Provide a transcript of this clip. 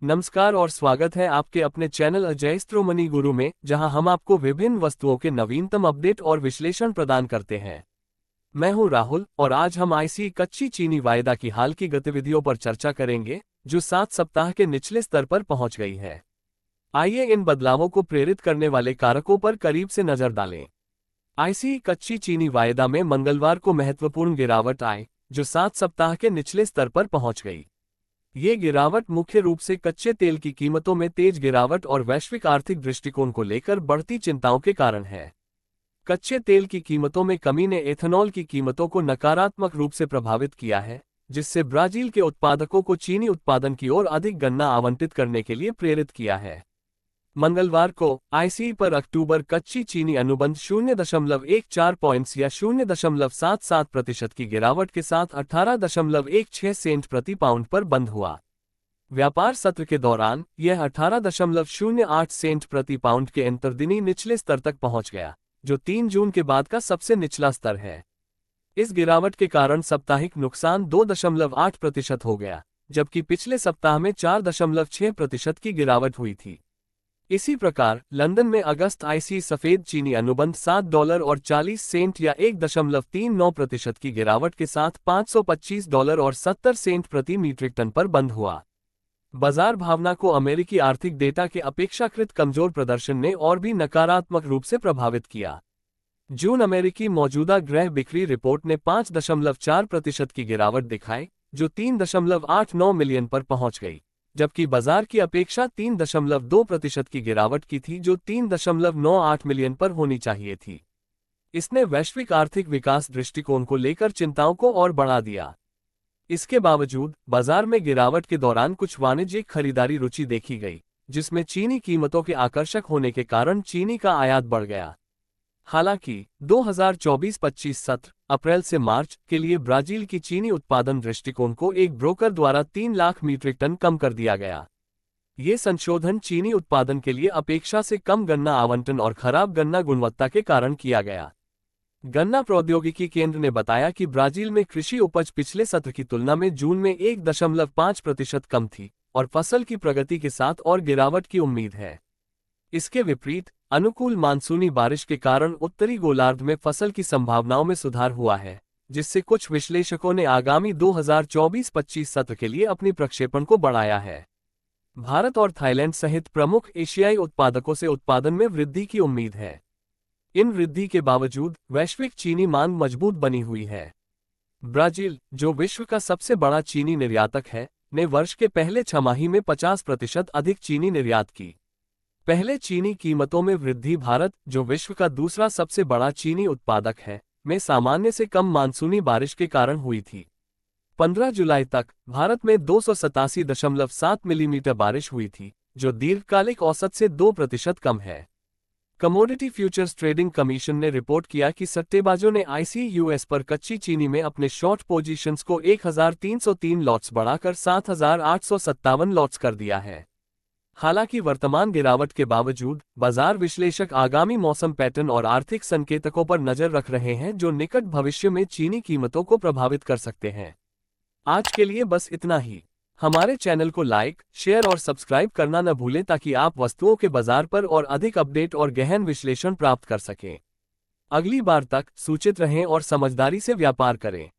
नमस्कार और स्वागत है आपके अपने चैनल अजय स्ट्रोमनी गुरु में, जहां हम आपको विभिन्न वस्तुओं के नवीनतम अपडेट और विश्लेषण प्रदान करते हैं। मैं हूं राहुल और आज हम आईसी कच्ची चीनी वायदा की हाल की गतिविधियों पर चर्चा करेंगे, जो 7 सप्ताह के निचले स्तर पर पहुंच गई है। आइए इन बदलावों को प्रेरित करने वाले कारकों पर करीब से नजर डालें। आईसी कच्ची चीनी वायदा में मंगलवार को महत्वपूर्ण गिरावट आई, जो 7 सप्ताह के निचले स्तर पर पहुंच गई। ये गिरावट मुख्य रूप से कच्चे तेल की कीमतों में तेज गिरावट और वैश्विक आर्थिक दृष्टिकोण को लेकर बढ़ती चिंताओं के कारण है। कच्चे तेल की कीमतों में कमी ने एथेनॉल की कीमतों को नकारात्मक रूप से प्रभावित किया है, जिससे ब्राजील के उत्पादकों को चीनी उत्पादन की ओर अधिक गन्ना आवंटित करने के लिए प्रेरित किया है। मंगलवार को आईसी पर अक्टूबर कच्ची चीनी अनुबंध 0.14 पॉइंट्स या 0.77% की गिरावट के साथ 18.16 सेंट प्रति पाउंड पर बंद हुआ। व्यापार सत्र के दौरान यह 18.08 सेंट प्रति पाउंड के अंतर्दिनी निचले स्तर तक पहुंच गया, जो 3 जून के बाद का सबसे निचला स्तर है। इस गिरावट के कारण साप्ताहिक नुकसान 2.8% हो गया, जबकि पिछले सप्ताह में 4.6% की गिरावट हुई थी। इसी प्रकार लंदन में अगस्त आईसी सफेद चीनी अनुबंध $7.40 या 1.39% की गिरावट के साथ $525.70 प्रति मीट्रिक टन पर बंद हुआ। बाजार भावना को अमेरिकी आर्थिक डेटा के अपेक्षाकृत कमजोर प्रदर्शन ने और भी नकारात्मक रूप से प्रभावित किया। जून अमेरिकी मौजूदा गृह बिक्री रिपोर्ट ने 5.4% की गिरावट दिखाई, जो 3.89 मिलियन पर पहुंच गई, जबकि बाजार की अपेक्षा 3.2% की गिरावट की थी, जो 3.98 मिलियन पर होनी चाहिए थी। इसने वैश्विक आर्थिक विकास दृष्टिकोण को लेकर चिंताओं को और बढ़ा दिया। इसके बावजूद बाजार में गिरावट के दौरान कुछ वाणिज्यिक खरीदारी रुचि देखी गई, जिसमें चीनी कीमतों के आकर्षक होने के कारण चीनी का आयात बढ़ गया। हालांकि 2024-25 सत्र अप्रैल से मार्च के लिए ब्राजील की चीनी उत्पादन दृष्टिकोण को एक ब्रोकर द्वारा 3 लाख मीट्रिक टन कम कर दिया गया। ये संशोधन चीनी उत्पादन के लिए अपेक्षा से कम गन्ना आवंटन और खराब गन्ना गुणवत्ता के कारण किया गया। गन्ना प्रौद्योगिकी केंद्र ने बताया कि ब्राजील में कृषि उपज पिछले सत्र की तुलना में जून में 1.5% कम थी और फसल की प्रगति के साथ और गिरावट की उम्मीद है। इसके विपरीत अनुकूल मानसूनी बारिश के कारण उत्तरी गोलार्ध में फसल की संभावनाओं में सुधार हुआ है, जिससे कुछ विश्लेषकों ने आगामी 2024-25 सत्र के लिए अपनी प्रक्षेपण को बढ़ाया है। भारत और थाईलैंड सहित प्रमुख एशियाई उत्पादकों से उत्पादन में वृद्धि की उम्मीद है। इन वृद्धि के बावजूद वैश्विक चीनी मांग मजबूत बनी हुई है। ब्राजील, जो विश्व का सबसे बड़ा चीनी निर्यातक है, ने वर्ष के पहले छमाही में 50% अधिक चीनी निर्यात की। पहले चीनी कीमतों में वृद्धि भारत, जो विश्व का दूसरा सबसे बड़ा चीनी उत्पादक है, में सामान्य से कम मानसूनी बारिश के कारण हुई थी। 15 जुलाई तक भारत में 287.7 मिलीमीटर बारिश हुई थी, जो दीर्घकालिक औसत से 2% कम है। कमोडिटी फ्यूचर्स ट्रेडिंग कमीशन ने रिपोर्ट किया कि सट्टेबाजों ने आईसीयूएस पर कच्ची चीनी में अपने शॉर्ट पोजीशंस को 1303 लॉट्स बढ़ाकर 7857 लॉट्स कर दिया है। हालांकि वर्तमान गिरावट के बावजूद बाजार विश्लेषक आगामी मौसम पैटर्न और आर्थिक संकेतकों पर नजर रख रहे हैं, जो निकट भविष्य में चीनी कीमतों को प्रभावित कर सकते हैं। आज के लिए बस इतना ही। हमारे चैनल को लाइक, शेयर और सब्सक्राइब करना न भूलें, ताकि आप वस्तुओं के बाजार पर और अधिक अपडेट और गहन विश्लेषण प्राप्त कर सकें। अगली बार तक सूचित रहें और समझदारी से व्यापार करें।